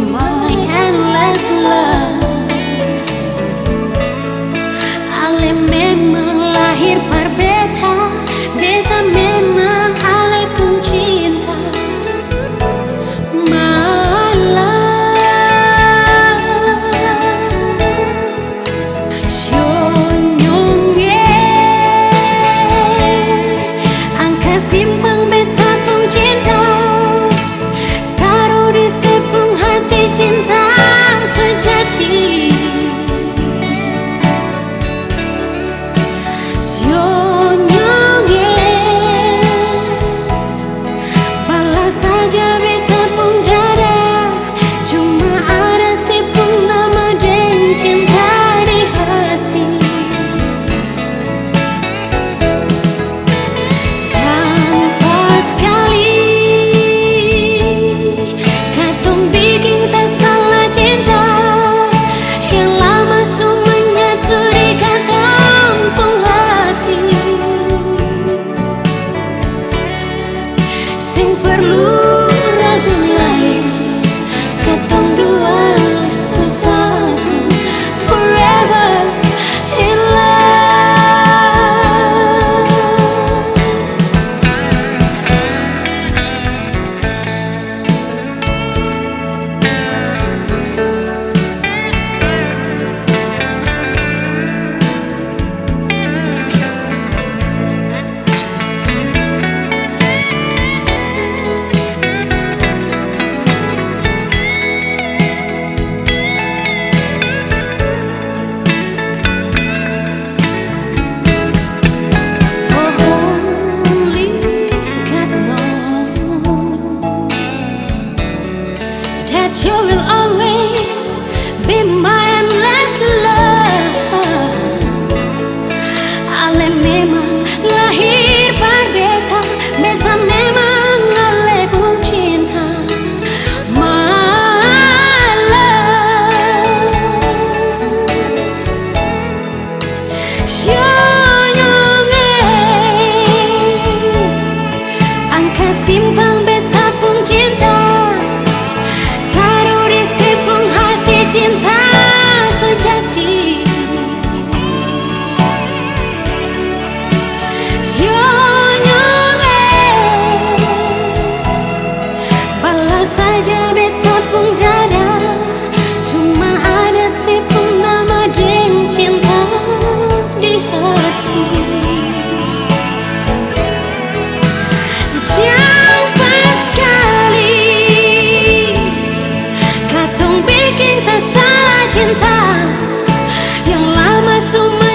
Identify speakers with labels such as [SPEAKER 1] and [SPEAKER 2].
[SPEAKER 1] my endless love. Ale memang lahir berbeda, beta memang ale pun cinta. My love, Syonyongye, angka simpang beta pun cinta. Taruh di sepung hati cinta sejati. Sing perlu ragu lain, katong dua susatu forever in love. You will always be my endless love. Ale memang lahir berbeda, beta memang ale pun cinta. My love, Syonyongye, angka simpang beta pun cinta. Cinta sejati, Syonyongye, balas saja beta pun dada. Cuma ada si pun nama deng cinta di hati. Jauh sekali katong bikin tak salah cinta yang lama semua